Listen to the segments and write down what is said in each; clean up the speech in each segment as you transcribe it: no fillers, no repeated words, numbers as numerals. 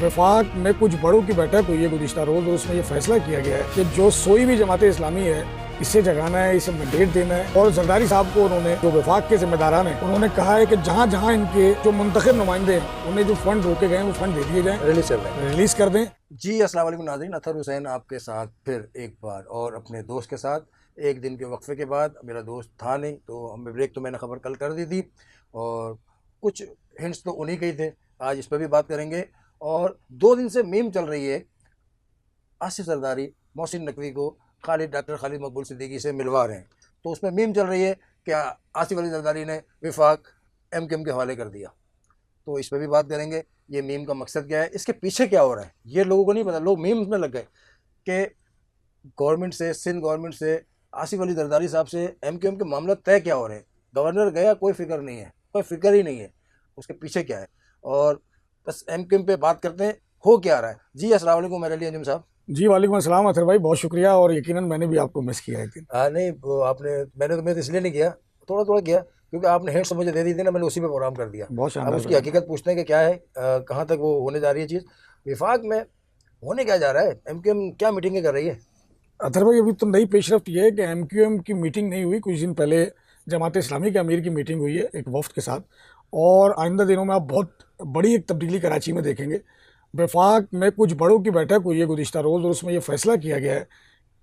वफाक में कुछ बड़ों की बैठक हुई है गुज़िश्ता रोज़, और उसमें ये फैसला किया गया है कि जो सोई भी जमात इस्लामी है इसे जगाना है, इसे मैंडेट देना है। और जरदारी साहब को उन्होंने, जो वफाक के जिम्मेदारान हैं, उन्होंने कहा है कि जहाँ जहाँ इनके जो मुंतखब नुमाइंदे हैं उन्हें जो फंड रोके गए हैं वो फंड दे दिए जाएँ, रिलीज कर दें। जी अस्सलाम वालेकुम नाज़रीन, अतहर हुसैन आपके साथ फिर एक बार और अपने दोस्त के साथ। एक दिन के वक्फे के बाद मेरा दोस्त था नहीं तो हमें ब्रेक तो मैंने खबर कल कर दी थी और कुछ हिंट्स तो उन्हीं के ही थे। आज इस पर भी बात करेंगे। और 2 दिन से मीम चल रही है, आसिफ जरदारी मोहसिन नकवी को डॉक्टर खालिद मकबूल सिद्दीकी से मिलवा रहे हैं, तो उसमें मीम चल रही है कि आसिफ अली जरदारी ने वफाक MQM के हवाले कर दिया। तो इस पर भी बात करेंगे, ये मीम का मकसद क्या है, इसके पीछे क्या हो रहा है, ये लोगों को नहीं पता। लोग मीम्स में लग गए कि गवर्नमेंट से, सिंध गवर्नमेंट से, आसिफ अली जरदारी साहब से MQM के मामला तय क्या हो रहे हैं। गवर्नर गया, कोई फिक्र नहीं है, कोई फिक्र ही नहीं है उसके पीछे क्या है। और बस MQM पे बात करते हैं, हो क्या रहा है। जी अस्सलाम वालेकुम मेरे लिए अंजुम साहब। जी वालेकुम अस्सलाम अतर भाई, बहुत शुक्रिया। और यकीनन मैंने भी आपको मिस किया एक दिन। नहीं वो आपने, मैं तो इसलिए नहीं किया, थोड़ा थोड़ा किया क्योंकि आपने हिंट्स मुझे दे दी थी ना, मैंने उसी पे प्रोग्राम कर दिया। बहुत शानदार। अब उसकी हकीकत पूछते हैं कि क्या है, कहाँ तक वो होने जा रही है चीज़, विफाक में होने क्या जा रहा है, MQM क्या मीटिंगें कर रही है। अतर भाई अभी तो नई पेशरफ्त ये है कि MQM की मीटिंग नहीं हुई, कुछ दिन पहले जमात इस्लामी के अमीर की मीटिंग हुई है एक वफ्द के साथ। और आइंदा दिनों में आप बहुत बड़ी एक तब्दीली कराची में देखेंगे। वफाक में कुछ बड़ों की बैठक हुई है गुज़िश्ता रोज़, और उसमें ये फैसला किया गया है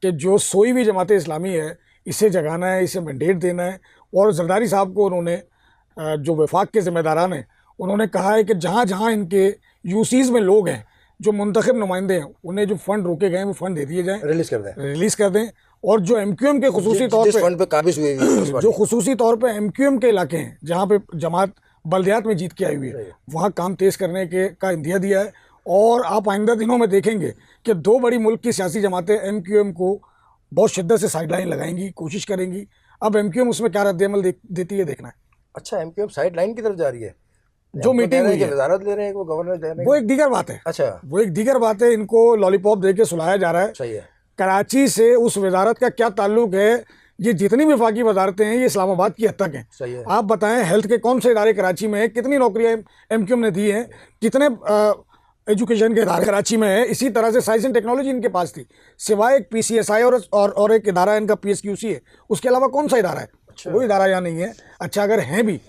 कि जो सोई भी जमात इस्लामी है इसे जगाना है, इसे मैंडेट देना है। और जरदारी साहब को उन्होंने, जो वफाक के ज़िम्मेदारान हैं, उन्होंने कहा है कि जहाँ जहाँ इनके यूसीज़ में लोग हैं, जो मुंतखब नुमाइंदे हैं, उन्हें जो फंड रोके गए हैं वो फंड दे दिए जाएँ, रिलीज़ कर दें। और जो MQM के खुसूसी तौर पे फंड पे काबिज हुई है, जो खुसूसी तौर पे MQM के इलाके हैं जहाँ पे जमात बल्दियात में जीत के आई हुई है, वहाँ काम तेज़ करने के का इंदिया दिया है। और आप आइंदा दिनों में देखेंगे कि 2 बड़ी मुल्क की सियासी जमातें MQM को बहुत शिद्दत से साइडलाइन लगाएंगी, कोशिश करेंगी। अब MQM उसमें क्या रद्द-ए-अमल देती है, देखना है। अच्छा, MQM साइडलाइन की तरफ जा रही है। जो मीटिंग हुई है, वजारत ले रहे हैं, वो गवर्नर दे रहे हैं, वो एक दीगर बात है। अच्छा, वो एक दीगर बात है। इनको लॉलीपॉप दे के सुलाया जा रहा है। सही है। कराची से उस वजारत का क्या ताल्लुक है। ये जितनी वफाकी वजारतें हैं ये इस्लामाबाद की हद तक हैं। सही है। आप बताएं, हेल्थ के कौन से इदारे कराची में हैं, कितनी नौकरियां MQM ने दी हैं, कितने एजुकेशन के इदारे कराची में है। इसी तरह से साइंस एंड टेक्नोलॉजी इनके पास थी, सिवाय एक PCSI और एक इदारा इनका PSQC है, उसके अलावा कौन सा इदारा है। अच्छा। वो इदारा यहाँ नहीं है। अच्छा, अगर हैं भी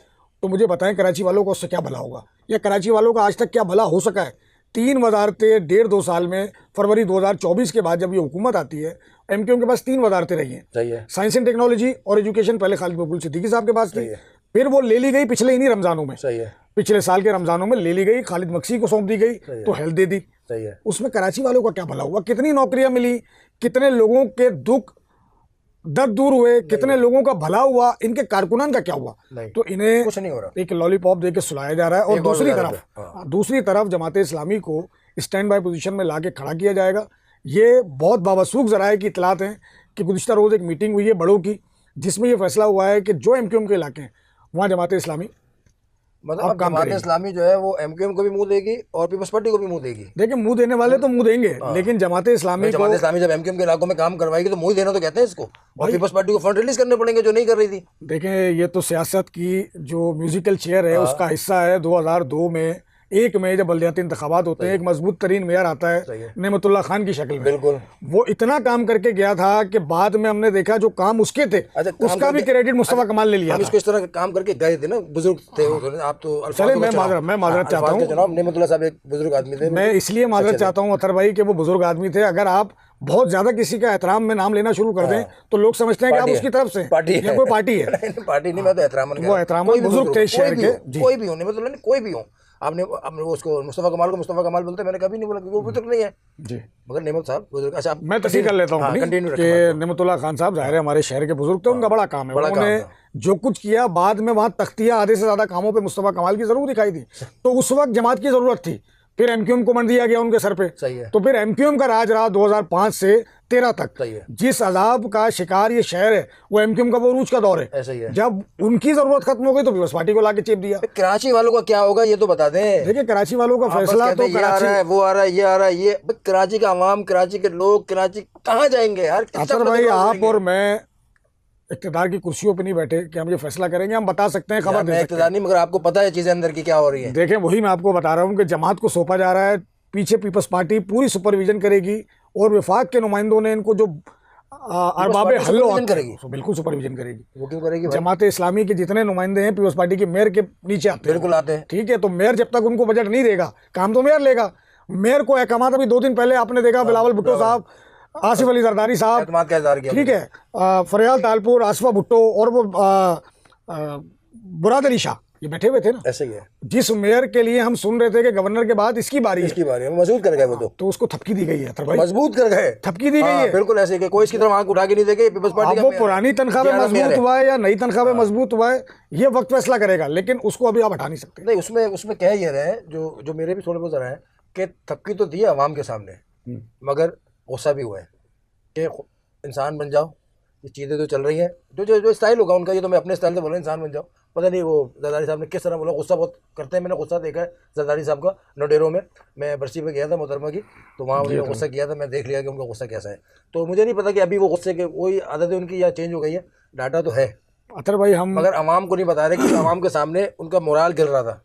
तो मुझे बताएं कराची वालों को उससे क्या भला होगा, या कराची वालों का आज तक क्या भला हो सका है। 3 वजारतें 1.5-2 साल में, फरवरी 2024 के बाद जब ये हुकूमत आती है, MQM के पास 3 वजारतें रही हैं। सही है। साइंस एंड टेक्नोलॉजी और एजुकेशन पहले खालिद मकबूल सिद्दीकी साहब के पास थी, फिर वो ले ली गई पिछले इन्हीं रमजानों में। सही है। पिछले साल के रमजानों में ले ली गई, खालिद मक्सी को सौंप दी गई, तो हेल्थ दे दी। सही है। उसमें कराची वालों का क्या भला हुआ, कितनी नौकरियां मिली, कितने लोगों के दुख दर्द दूर हुए, कितने लोगों का भला हुआ, इनके कारकुनान का क्या हुआ। तो इन्हें कुछ नहीं हो रहा, एक लॉलीपॉप दे के सुलाया जा रहा है। और दूसरी तरफ जमात इस्लामी को स्टैंड बाय पोजीशन में ला के खड़ा किया जाएगा। ये बहुत बावसूख जराए की इतलात हैं कि गुज़िश्ता रोज़ एक मीटिंग हुई है बड़ों की, जिसमें यह फैसला हुआ है कि जो MQM के इलाके हैं वहाँ जमात इस्लामी, मतलब जमात इस्लामी जो है वो MQM को भी मुंह देगी और पीपल्स पार्टी को भी मुंह देगी। देखिए, मुंह देने वाले तो मुंह देंगे, लेकिन जमात इस्लामी जब MQM के इलाकों में काम करवाएगी तो मुंह देना तो कहते हैं इसको, और पीपल्स पार्टी को फंड रिलीज करने पड़ेंगे जो नहीं कर रही थी। देखें, ये तो सियासत की जो म्यूजिकल चेयर है उसका हिस्सा है। 2002 में 1 मई जब बल्दियाती इंतखाबात होते हैं, एक मजबूत तरीन मेयर आता है नेमतुल्लाह खान की शक्ल में। बिल्कुल, वो इतना काम करके गया था कि बाद में हमने देखा जो काम उसके थे, उसका भी क्रेडिट मुस्तफा कमाल ने लिया। हम इसको इस तरह काम करके गए थे ना, बुजुर्ग थे आप तो। चले, मैं माजरत चाहता हूँ, जनाब नेमतुल्लाह साहब एक बुजुर्ग आदमी थे। मैं इसलिए माजरत चाहता हूँ अतर भाई कि वो बुजुर्ग आदमी थे। अगर आप बहुत ज्यादा किसी का एहतराम में नाम लेना शुरू कर दें तो लोग समझते हैं कि आप उसकी तरफ से या कोई पार्टी है। पार्टी नहीं, मैं तो एहतराम, वो एहतराम बुजुर्ग थे शहर के, कोई भी हो, मतलब कोई भी हो। आपने वो उसको मुस्तफा कमाल को मुस्तफा कमाल बोलते हैं, मैंने कभी नहीं बोला क्योंकि वो बुजुर्ग नहीं है जी, मगर नेमत साहब बुजुर्ग। अच्छा, मैं तस्दीक कर लेता हूँ कि नेमतुल्लाह खान साहब जाहिर है हमारे शहर के बुजुर्ग थे, उनका बड़ा काम है। उन्होंने जो कुछ किया, बाद में वहाँ तख्तियाँ आधे से ज्यादा कामों पे मुस्तफा कमाल की जरूर दिखाई दी। तो उस वक्त जमात की जरूरत थी, फिर MQM को मंड दिया गया उनके सर पे। सही है। तो फिर MQM का राज रहा 2005 से 13 तक। सही है। जिस अजाब का शिकार ये शहर है वो MQM का वो उरूज का दौर है। ऐसा ही है। जब उनकी जरूरत खत्म हो गई तो पीपल्स पार्टी को लाके चेप दिया। कराची वालों का क्या होगा ये तो बता दें। देखिए, कराची वालों का फैसला तो कराची आ रहा है, वो आ रहा है, ये आ रहा है, ये कराची का आवाम, कराची के लोग, कराची कहाँ जाएंगे यार। अतर भाई, आप और मैं इख्तिदार की कुर्सियों पे नहीं बैठे कि हम ये फैसला करेंगे। हम बता सकते हैं, खबर दे सकते हैं, नहीं, मगर आपको पता है चीजें अंदर की क्या हो रही है। देखें, वही मैं आपको बता रहा हूँ कि जमात को सौंपा जा रहा है पीछे पीपल्स पार्टी पूरी सुपरविजन करेगी और विफाक के नुमाइंदों ने इनको जो अरबाब पार्टी हल्लो सुपरविजन करेगी? तो बिल्कुल सुपरविजन करेगी। वो क्यों करेगी भाई? जमात इस्लामी के जितने नुमाइंदे हैं पीपल्स पार्टी के मेयर के नीचे आते हैं, बिल्कुल आते हैं। ठीक है। तो मेयर जब तक उनको बजट नहीं देगा, काम तो मेयर लेगा। मेयर को एहकामात अभी 2 दिन पहले आपने देखा, बिलावल भुट्टो साहब, आसिफ अली जरदारी साहब, एतमाद का इजहार किया। ठीक है, फरियाल तालपुर, आसफा भुट्टो और वो बुराद अली शाह, ये बैठे हुए थे ना। ऐसे ही है। जिस मेयर के लिए हम सुन रहे थे कि गवर्नर के बाद इसकी बारी है, इसकी बारी है, मजबूत कर गए वो तो उसको थपकी दी गई है। अतर भाई मजबूत कर गए, थपकी दी गई है। बिल्कुल ऐसे कि कोई इसकी तरफ आंख उठा के नहीं देखे। पीपल्स पार्टी अब का वो मेयर पुरानी तनख्वाह में 11 मेयर मजबूत है। हुआ है या नई तनख्वाह में मजबूत हुआ है, ये वक्त फैसला करेगा, लेकिन उसको अभी आप हटा नहीं सकते। नहीं, उसमें कह ये रहे हैं, जो मेरे भी थोड़े बहुत रहे हैं कि थपकी तो दी है अवाम के सामने, मगर गुस्सा भी हुआ है कि इंसान बन जाओ। ये चीज़ें तो चल रही हैं, जो स्टाइल होगा उनका, ये तो मैं अपने स्टाइल से बोला, इंसान बन जाओ। पता नहीं वो जरदारी साहब ने किस तरह बोला, गुस्सा बहुत करते हैं। मैंने गुस्सा देखा है जरदारी साहब का नोडेरो में। मैं बरसी पे गया था मोहतरमा की, तो वहाँ उन्होंने गुस्सा किया था, मैं देख लिया कि उनका गुस्सा कैसा है। तो मुझे नहीं पता कि अभी वो गुस्से के वही आदतें उनकी या चेंज हो गई है। डाटा तो है अतर भाई हम मगर आवाम को नहीं बता रहे कि आवाम के सामने उनका मोराल गिर रहा था।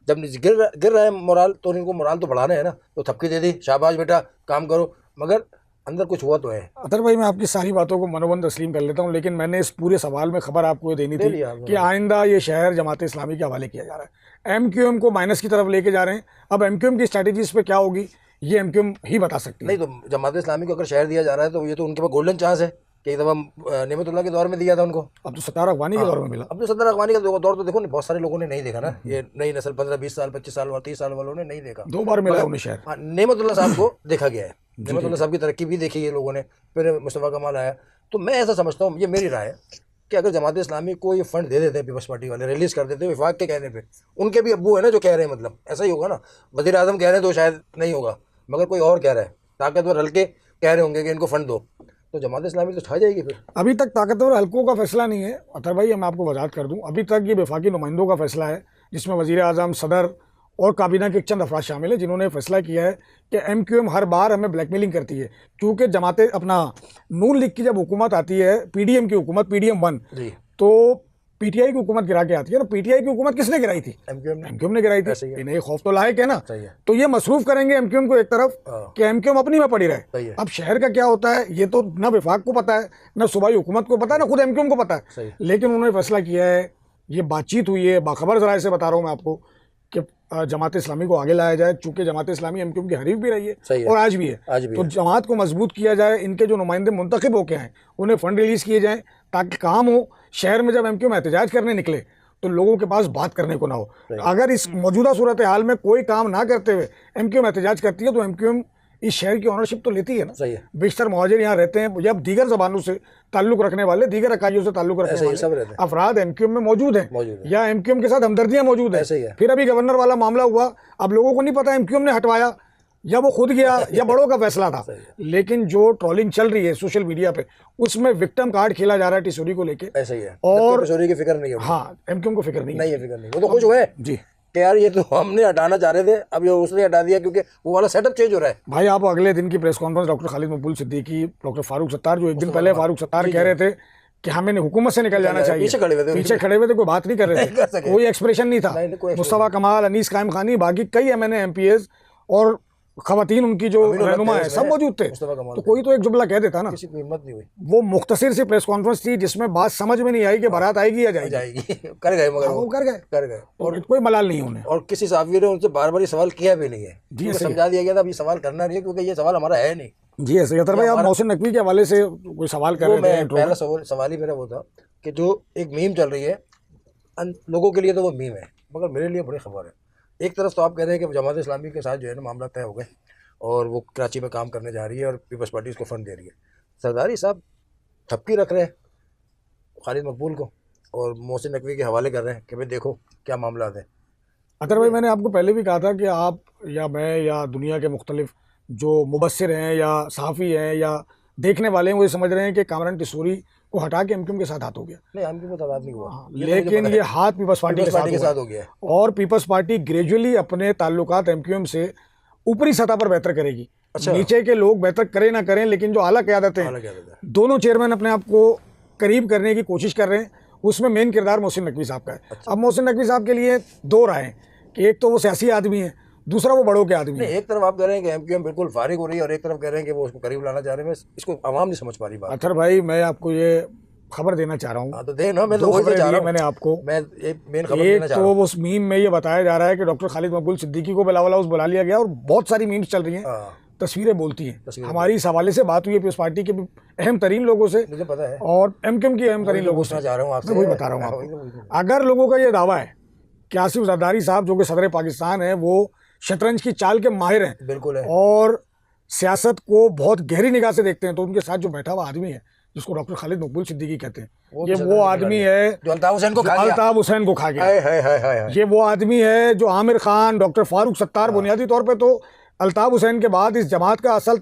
जब गिर रहा है मोराल, तो उनको मोराल तो बढ़ाना है ना। तो थपकी दे दी, शाबाश बेटा काम करो, मगर अंदर कुछ हुआ तो है। अतर भाई मैं आपकी सारी बातों को मनोबंद तस्लीम कर लेता हूँ, लेकिन मैंने इस पूरे सवाल में खबर आपको ये देनी थी कि आइंदा ये शहर जमात इस्लामी के हवाले किया जा रहा है। एमक्यूएम को माइनस की तरफ लेके जा रहे हैं। अब एमक्यूएम की स्ट्रैटेजी इस पर क्या होगी ये एमक्यूएम ही बता सकती है। नहीं तो जमात इस्लामी को अगर शहर दिया जा रहा है तो ये तो उनके पास गोल्डन चांस है कि एक दफ़ा नेमतुल्लाह के दौर में दिया था उनको। अब तो सत्तार अखवानी के दौर में मिला। अब तो सत्तार अखवानी का दौर तो देखो ना, बहुत सारे लोगों ने नहीं देखा ना। ये नई नस्ल 15-20 साल 25 साल 30 साल वालों ने नहीं देखा। 2 बार मिला उन्हें शहर। हाँ, नेमतुल्लाह साहब को देखा गया है। नेमतुल्लाह साहब की तरक्की भी देखी है लोगों ने, फिर मुस्तफ़ा कमाल आया। तो मैं ऐसा समझता हूँ, ये मेरी राय है कि अगर जमात इस्लामी को ये फंड दे देते हैं, पीपल्स पार्टी वाले रिलीज़ कर देते हैं विफाक के कहने पे, उनके भी अब्बू है ना जो कह रहे हैं, मतलब ऐसा ही होगा ना। वज़ीर आज़म कह रहे हैं तो शायद नहीं होगा, मगर कोई और कह रहा है, ताकतवर हल्के कह रहे होंगे कि इनको फंड दो, तो जमात इस्लामी तो छा जाएगी फिर। अभी तक ताकतवर हल्कों का फैसला नहीं है अतर भाई, मैं आपको वजाहत कर दूं। अभी तक ये वफाकी नुमाइंदों का फैसला है, जिसमें वज़ीर आज़म, सदर और काबीना के चंद अफराद शामिल हैं, जिन्होंने फैसला किया है कि एमक्यूएम हर बार हमें ब्लैकमेलिंग करती है। क्योंकि जमाते अपना नून लीग की जब हुकूमत आती है, पीडीएम की हुकूमत, पीडीएम 1, तो पीटीआई की हुकूमत गिरा के आती है ना। पीटीआई की हुकूमत किसने गिराई थी? एमक्यूएम ने गिराई थी। इन्हें खौफ तो लायक है ना। तो ये मसरूफ करेंगे एमक्यूएम को एक तरफ कि एमक्यूएम अपनी में पड़ी रहे। अब शहर का क्या होता है ये तो ना विफाक को पता है, ना सूबाई हुकूमत को पता है, ना खुद एमक्यूएम को पता है। लेकिन उन्होंने फैसला किया है, ये बातचीत हुई है, बाखबर जराए से बता रहा हूँ मैं आपको, कि जमात इस्लामी को आगे लाया जाए। चूंकि जमात इस्लामी एमक्यूएम की हरीफ भी रही है और आज भी है, तो जमात को मजबूत किया जाए। इनके जो नुमाइंदे मुंतखब होके हैं उन्हें फंड रिलीज़ किए जाएँ, ताकि काम हो। शहर में जब एमक्यूएम एहतजाज करने निकले तो लोगों के पास बात करने को ना हो। अगर इस मौजूदा सूरत हाल में कोई काम ना करते हुए एमक्यूएम एहतजाज करती है तो एमक्यूएम इस शहर की ऑनरशिप तो लेती है ना। बेशतर मुहाजिर यहाँ रहते हैं, जब दीगर जबानों से ताल्लुक़ रखने वाले, दीगर अकाइयों से ताल्लुक़ रखने वाले अफराद एमक्यूएम में मौजूद हैं या एमक्यूएम के साथ हमदर्दियाँ मौजूद हैं। फिर अभी गवर्नर वाला मामला हुआ, अब लोगों को नहीं पता एमक्यूएम ने हटवाया या वो खुद गया या बड़ों का फैसला था। लेकिन जो ट्रोलिंग चल रही है सोशल मीडिया पे, उसमें विक्टिम कार्ड खेला जा रहा है टिशोरी को लेके। ऐसा ही है, और टिशोरी की फिक्र नहीं है। हाँ, एमक्यूएम को फिक्र नहीं है, फिक्र नहीं। वो तो खुश हुए जी कि यार ये तो हमने हटाना चाह रहे थे, अब ये उसने हटा दिया क्योंकि वो वाला सेटअप चेंज हो रहा है। भाई आप अगले दिन की प्रेस कॉन्फ्रेंस डॉक्टर खालिद मकबूल सिद्दीकी, डॉक्टर फारूक सत्तार, जो एक दिन पहले फारूक सत्तार कह रहे थे कि हमें हुकूमत से निकल जाना चाहिए, पीछे खड़े हुए थे, कोई बात नहीं कर रहे थे, कोई एक्सप्रेशन नहीं था। मुस्तफा कमाल, अनीस कायम खानी, बाकी कई एमएनए एमपीएस और खवातीन उनकी जो रहनुमा है सब मौजूद थे। तो कोई तो एक जुमला कह देता ना। किसी को हिम्मत नहीं हुई। वो मुख्तसर सी प्रेस कॉन्फ्रेंस थी जिसमें बात समझ में नहीं आई कि बारात आएगी या जाएगी। कर गए, मगर वो कर गए और कोई मलाल नहीं उन्हें। और किसी सहाफ़ी ने उनसे बार बार ये सवाल किया भी नहीं है, समझा दिया गया था अब ये सवाल करना नहीं है क्योंकि ये सवाल हमारा है नहीं। जी ऐसे अतर भाई, आप मोहसिन नकवी के हवाले से कोई सवाल कर रहे थे। पहला सवाल ही मेरा वो था कि जो एक मीम चल रही है, लोगों के लिए तो वो मीम है, मगर मेरे लिए बड़ी खबर है। एक तरफ तो आप कह रहे हैं कि जमात इस्लामी के साथ जो है ना मामला तय हो गए और वो कराची में काम करने जा रही है और पीपल्स पार्टी उसको फंड दे रही है। सरदारी साहब थपकी रख रहे हैं खालिद मकबूल को और मोहसिन नकवी के हवाले कर रहे हैं कि भाई देखो क्या मामला है। अतर भाई, मैंने आपको पहले भी कहा था कि आप या मैं या दुनिया के मुख्तलिफ जो मुबस्सिर हैं या सहाफ़ी हैं या देखने वाले हैं, वो ये समझ रहे हैं कि कामरान टिशोरी को हटा के एमक्यूएम के साथ हाथ हो गया। नहीं, एमक्यूएम के साथ नहीं हुआ, लेकिन ये हाथ पीपल्स पार्टी के साथ हो गया। और पीपल्स पार्टी ग्रेजुअली अपने ताल्लुकात एमक्यूएम से ऊपरी सतह पर बेहतर करेगी। नीचे के लोग बेहतर करें ना करें, लेकिन जो आला क़यादत हैं, दोनों चेयरमैन अपने आप को करीब करने की कोशिश कर रहे हैं। उसमें मेन किरदार मोहसिन नकवी साहब का है। अब मोहसिन नकवी साहब के लिए 2 राय हैं कि एक तो वो सियासी आदमी है, दूसरा वो बड़ों के आदमी नहीं, है। एक तरफ आप कह रहे हैं कि एमक्यूएम बिल्कुल फारिग हो रही है और एक तरफ कह रहे हैं कि वो उसको करीब लाना चाह रहे हैं। मैं इसको आवाम नहीं समझ पा रही बात। अतर भाई, मैं आपको ये खबर देना चाह रहा हूँ। हाँ तो दे ना, मैं तो दो वही खबरें चाह दी रहा है हूँ। मैंने आपको। मैं एक मेन खबर एक देना चाह तो रहा हूँ। उस मीम में ये बताया जा रहा है कि डॉक्टर खालिद मकबूल सिद्दीकी को बिलावल हाउस बुला लिया गया, और बहुत सारी मीम्स चल रही हैं, हाँ, तस्वीरें बोलती हैं। तस्वीरें हमारी इस हवाले से बात हुई है पीपल्स पार्टी के अहम तरीन लोगों से मुझे पता है। और एमक्यूएम के अहम तरीन वही तो लोगों से। पूछना चाह रहा हूँ आपसे। मैं वही बता रहा हूँ वही तो पूछना। आपको। अगर लोगों का ये दावा है कि आसिफ जरदारी साहब जो कि सदर पाकिस्तान है, वो शतरंज की चाल के माहिर हैं बिल्कुल है। और सियासत को बहुत गहरी निगाह से देखते हैं, तो उनके साथ जो बैठा हुआ आदमी है जिसको डॉक्टर खालिद मकबूल सिद्दीकी कहते हैं, ये वो आदमी है जो अल्ताफ हुसैन को खा गया। अल्ताफ हुसैन को खा गया। हाय हाय हाय हाय हाय। ये वो आदमी है जो आमिर खान, डॉक्टर फारूक सत्तार, बुनियादी तौर पे तो अल्ताफ हुसैन के बाद इस जमात का असल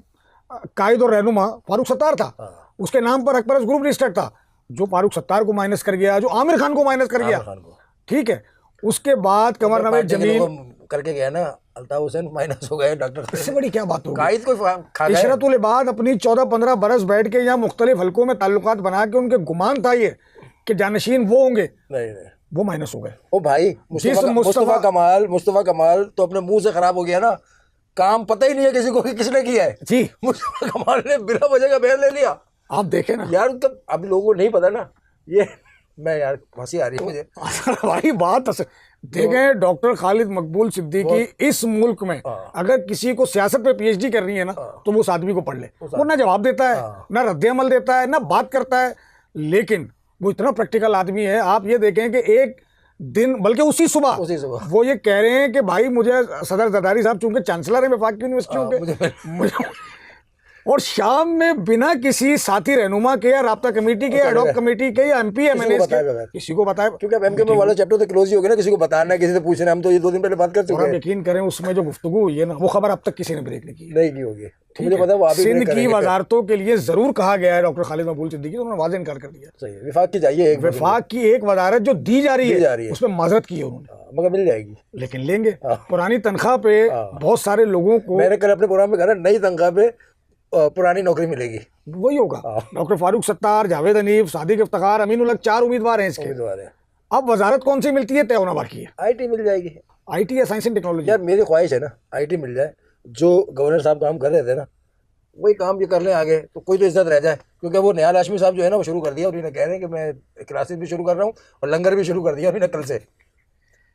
कायद और रहनुमा फारूक सत्तार था। हाँ। उसके नाम पर अकबरस ग्रुप रजिस्टर्ड था, जो फारूक सत्तार को माइनस कर गया, जो आमिर खान को माइनस कर गया। आमिर खान को। ठीक है, उसके बाद कमर नवेद पार्टी के जमील लोगों करके गया ना, अल्ताफ हुसैन माइनस हो गए, डॉक्टर इससे बड़ी क्या बात होगी। कायद को खा गए। इशरतुल इबाद अपनी 14-15 बरस बैठ के यहाँ मुख्तलिफ हलकों में ताल्लुकात बना के उनके गुमान था ये कि जानशीन वो होंगे, नहीं वो माइनस हो गए। ओ भाई, मुस्तफा कमाल तो अपने मुंह से खराब हो गया ना। काम पता ही नहीं है किसी को कि किसने किया है जी। मुस्तफा कमाल ने बिना वजह का बयान ले लिया। आप देखें ना यार, तो अभी लोगों को नहीं पता ना ये। मैं यार हंसी आ रही है मुझे। भाई बात देखें, डॉक्टर खालिद मकबूल सिद्दीकी इस मुल्क में अगर किसी को सियासत पे पीएचडी करनी है ना, तो वो उस आदमी को पढ़ ले। वो ना जवाब देता है, ना रद्द अमल देता है, ना बात करता है, लेकिन वो इतना प्रैक्टिकल आदमी है। आप ये देखें कि एक दिन, बल्कि उसी सुबह वो ये कह रहे हैं कि भाई मुझे सदर जरदारी साहब चूंकि चांसलर है वफाक की यूनिवर्सिटियों के, मुझे और शाम में बिना किसी साथी रहनुमा के या राब्ता कमेटी के, एडॉक कमेटी के या एमपी एमएनए के किसी को बताए, क्योंकि अब एमक्यूएम वाला चैप्टर तो क्लोज ही हो गया ना, किसी को बताना है, किसी से पूछना है। हम तो ये 2 दिन पहले बात कर चुके हैं। यकीन करें उसमें जो गुफ्तगू हुई है ना, वो खबर अब तक किसी ने ब्रेक नहीं की होगी। मुझे पता है वो आप ही सिंध की वजारतों के लिए जरूर कहा गया है डॉक्टर खालिद मकबूल सिद्दीकी, तो उन्होंने वाज़ेह इनकार कर दिया। सही है, विफाक की चाहिए, विफाक की एक वजारत जो दी जा रही है उसमें माजरत की है उन्होंने, मगर मिल जाएगी, लेकिन लेंगे पुरानी तनख्वाह पे। बहुत सारे लोगों को मैंने कल अपने प्रोग्राम में कहा, नई तनख्वाह पे पुरानी नौकरी मिलेगी। वही होगा। डॉक्टर फारूक सत्तार, जावेद हनीफ, सादिक इफ्तिखार, अमीन उल हक 4 उम्मीदवार हैं इसके। अब वजारत कौन सी मिलती है तय होना बाकी है। आईटी मिल जाएगी, आईटी या साइंस एंड टेक्नोलॉजी। यार मेरी ख्वाहिश है ना आईटी मिल जाए। जो गवर्नर साहब काम कर रहे थे ना, वही काम ये कर लें आगे, तो कोई तो इज्जत रह जाए। क्योंकि वो निहाल हाशमी साहब जो है ना, वो शुरू कर दिया, और इन्हें कह रहे हैं कि मैं क्लासेस भी शुरू कर रहा हूँ और लंगर भी शुरू कर दिया इन्हें कल से।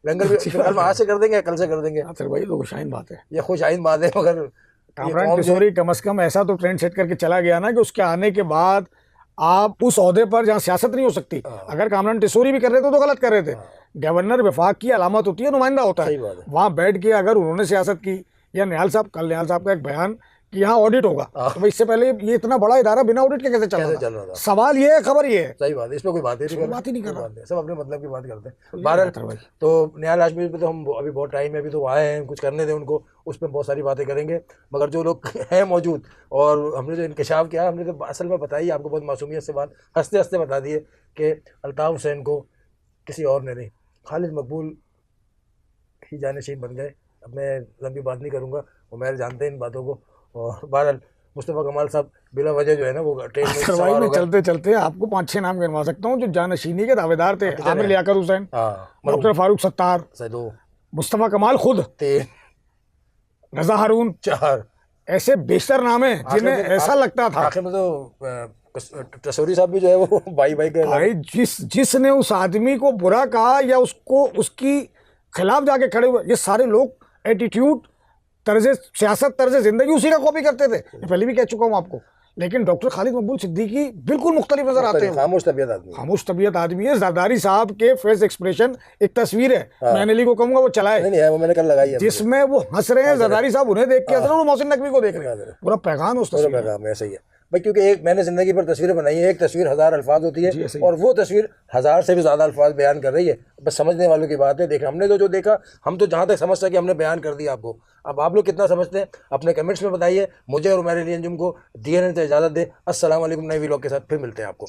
लंगर भी आज से कर देंगे, कल से कर देंगे। सर भाई तो खुशाइन बात है, ये खुशाइन बात है। मगर कामरान टिसोरी कम से कम ऐसा तो ट्रेंड सेट करके चला गया ना कि उसके आने के बाद आप उस ओहदे पर जहाँ सियासत नहीं हो सकती। अगर कामरान टिसोरी भी कर रहे थे तो गलत कर रहे थे। गवर्नर विफाक की अलामत होती है, नुमाइंदा होता है। वहाँ बैठ के अगर उन्होंने सियासत की, या निहाल साहब, कल निहाल साहब का एक बयान कि यहाँ ऑडिट होगा, तो इससे पहले ये इतना बड़ा इदारा बिना ऑडिट के कैसे चल रहा था? सवाल ये है, खबर ये है। सही बात है, इसमें कोई बात ही नहीं कर रहा, सब अपने मतलब की बात करते हैं। भारत तो निहाल हाशमी पे तो हम अभी बहुत टाइम है, अभी तो आए हैं, कुछ करने दें उनको, उस पर बहुत सारी बातें करेंगे। मगर जो लोग हैं मौजूद, और हमने जो इंकशाफ किया, हमने तो असल में बताई आपको, बहुत मासूमियत से बात हंसते हंसते बता दिए कि अल्ताफ हुसैन को किसी और ने नहीं, खालिद मकबूल ही जानशीन बन गए। अब मैं लंबी बात नहीं करूँगा, वो मेरे जानते हैं इन बातों को। और बहरहाल मुस्तफ़ा कमाल साहब बिला वजह जो है ना, वो ट्रेन में चलते चलते आपको 5-6 नाम गिनवा सकता हूँ जो जानशीनी के दावेदार थे। आमिर लियाकत हुसैन, डॉक्टर फारूक सत्तार, मुस्तफ़ा कमाल खुद, रजा हारून, 4 ऐसे बेशतर नाम है जिन्हें ऐसा लगता था। आखिर में तो टिसोरी साहब भी जो है वो भाई भाई जिसने उस आदमी को बुरा कहा या उसको उसकी खिलाफ जाके खड़े हुए, ये सारे लोग एटीट्यूड, तर्ज सियासत, तर्ज जिंदगी उसी का कॉपी करते थे। पहले भी कह चुका हूँ आपको। लेकिन डॉक्टर खालिद मकबूल सिद्दीकी बिल्कुल मुख्तलिफ नजर आते हैं। खामोश तबीयत आदमी है। जरदारी साहब के फेस एक्सप्रेशन, एक तस्वीर है, मैंने अली को कहूंगा वो चलाए, वो मैंने कल लगाई है, जिसमें वो हंस रहे हैं। जरदारी साहब उन्हें देख के हंस रहे हैं, वो मोहसिन नकवी को देख रहे हैं। पूरा पैगाम उस तस्वीर में ऐसा ही है भाई। क्योंकि एक मैंने ज़िंदगी पर तस्वीरें बनाई है, एक तस्वीर 1000 अल्फाज होती है, और वो तस्वीर 1000 से भी ज़्यादा अल्फाज बयान कर रही है। बस समझने वालों की बात है। देखा हमने तो जो देखा, हम तो जहाँ तक समझ सके हमने बयान कर दिया आपको। अब आप लोग कितना समझते हैं अपने कमेंट्स में बताइए। मुझे और मेरे लिए अंजुम को DNN से इजाज़त दे। अस्सलाम वालेकुम। नए व्लॉग के साथ फिर मिलते हैं आपको।